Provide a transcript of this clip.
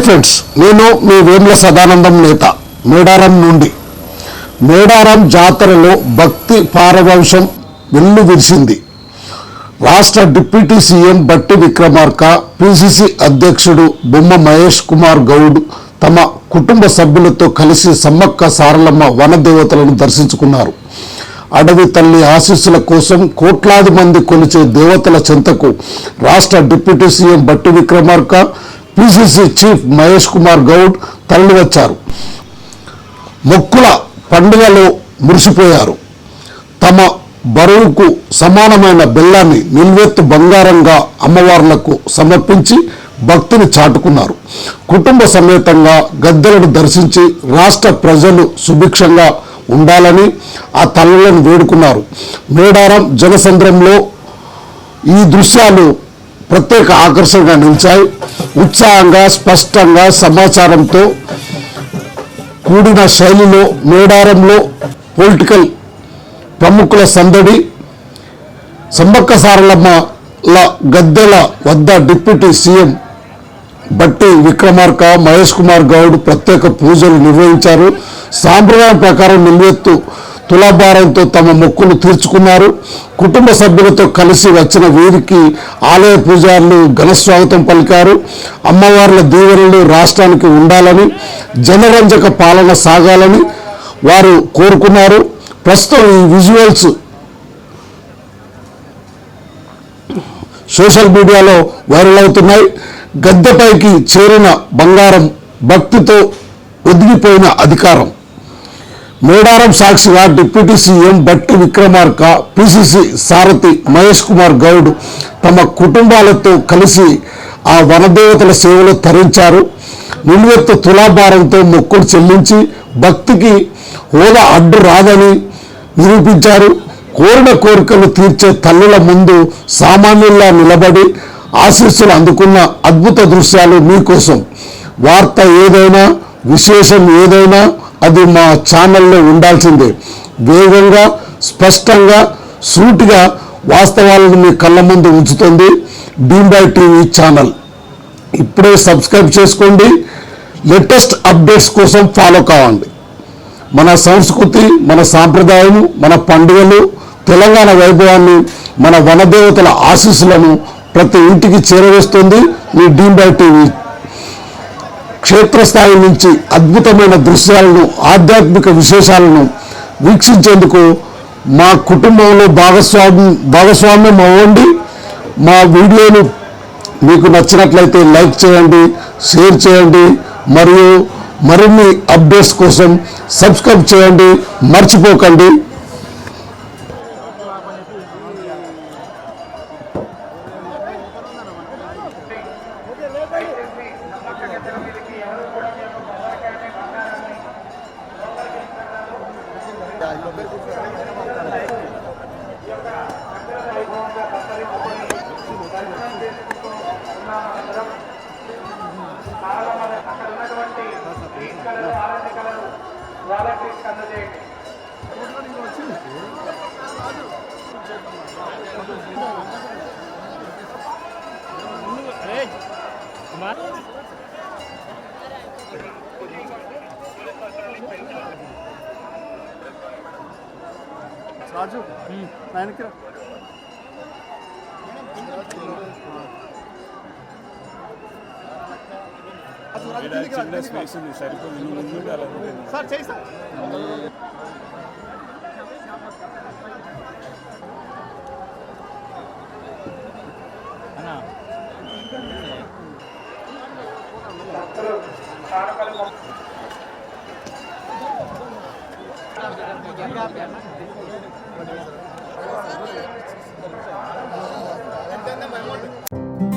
Friends, నేను మీ వేముల సదానందం నేత మేడారం నుండి. మేడారం జాతరలో భక్తి పారవశ్యం వెల్లువిరిసింది. రాష్ట్ర డిప్యూటీ సీఎం బట్టి విక్రమార్క, పిసిసి అధ్యక్షుడు బొమ్మ మహేష్ కుమార్ గౌడ్ తమ కుటుంబ సభ్యులతో కలిసి సమ్మక్క సారలమ్మ వనదేవతలను దర్శించుకున్నారు. అడవి తల్లి ఆశీస్సుల కోసం కోట్లాది మంది కొలిచే దేవతల చెంతకు రాష్ట్ర డిప్యూటీ సీఎం బట్టి విక్రమార్క, పిసిసి చీఫ్ మహేష్ కుమార్ గౌడ్ తరలివచ్చారు. మొక్కుల పండుగలో మురిసిపోయారు. తమ బరువుకు సమానమైన బెల్లాన్ని నిల్వెత్తు బంగారంగా అమ్మవార్లకు సమర్పించి భక్తిని చాటుకున్నారు. కుటుంబ సమేతంగా గద్దెలను దర్శించి రాష్ట్ర ప్రజలు సుభిక్షంగా ఉండాలని ఆ తల్లులను వేడుకున్నారు. మేడారం జనసంద్రంలో ఈ దృశ్యాలు ప్రత్యేక ఆకర్షణగా నిలిచాయి. ఉత్సాహంగా, స్పష్టంగా, సమాచారంతో కూడిన శైలిలో మేడారంలో పొలిటికల్ ప్రముఖుల సందడి. సమ్మక్క సారలమ్మల గద్దెల వద్ద డిప్యూటీ సీఎం బట్టి విక్రమార్క, మహేష్ కుమార్ గౌడ్ ప్రత్యేక పూజలు నిర్వహించారు. సాంప్రదాయం ప్రకారం నిల్వెత్తు తులాభారంతో తమ మొక్కులు తీర్చుకున్నారు. కుటుంబ సభ్యులతో కలిసి వచ్చిన వీరికి ఆలయ పూజారులు ఘనస్వాగతం పలికారు. అమ్మవార్ల దీవెనలు రాష్ట్రానికి ఉండాలని, జనరంజక పాలన సాగాలని వారు కోరుకున్నారు. ప్రస్తుతం ఈ విజువల్స్ సోషల్ మీడియాలో వైరల్ అవుతున్నాయి. గద్దెపైకి చేరిన బంగారం, భక్తితో ఒదిగిపోయిన అధికారం. మేడారం సాక్షిగా డిప్యూటీ సీఎం బట్టి విక్రమార్క, పిసిసి సారథి మహేష్ కుమార్ గౌడ్ తమ కుటుంబాలతో కలిసి ఆ వనదేవతల సేవలో తరించారు. నిలువెత్తు తులాభారంతో మొక్కులు చెల్లించి భక్తికి హోదా అడ్డు రాదని నిరూపించారు. కోరిన కోరికలు తీర్చే తల్లుల ముందు సామాన్యుల్లా నిలబడి ఆశీస్సులు అందుకున్న అద్భుత దృశ్యాలు మీకోసం. వార్త ఏదైనా, విశేషం ఏదైనా అది మా ఛానల్లో ఉండాల్సిందే. వేగంగా, స్పష్టంగా, సూటిగా వాస్తవాలను మీ కళ్ళ ముందు ఉంచుతుంది బీంబాయ్ టీవీ ఛానల్. ఇప్పుడే సబ్స్క్రైబ్ చేసుకోండి. లేటెస్ట్ అప్డేట్స్ కోసం ఫాలో కావండి. మన సంస్కృతి, మన సాంప్రదాయము, మన పండుగలు, తెలంగాణ వైభవాన్ని, మన వనదేవతల ఆశీస్సులను ప్రతి ఇంటికి చేరవేస్తుంది మీ బీంబాయ్ టీవీ. క్షేత్రస్థాయి నుంచి అద్భుతమైన దృశ్యాలను, ఆధ్యాత్మిక విశేషాలను వీక్షించేందుకు మా కుటుంబంలో భాగస్వామ్యం అవ్వండి. మా వీడియోలు మీకు నచ్చినట్లయితే లైక్ చేయండి, షేర్ చేయండి, మరియు మరిన్ని అప్డేట్స్ కోసం సబ్స్క్రైబ్ చేయండి, మర్చిపోకండి. రాజు ఆయనకి చిన్న స్పేస్ ఉంది, సరిపోయింది. ముందు అలా సార్ చేయి సార్. ఎంత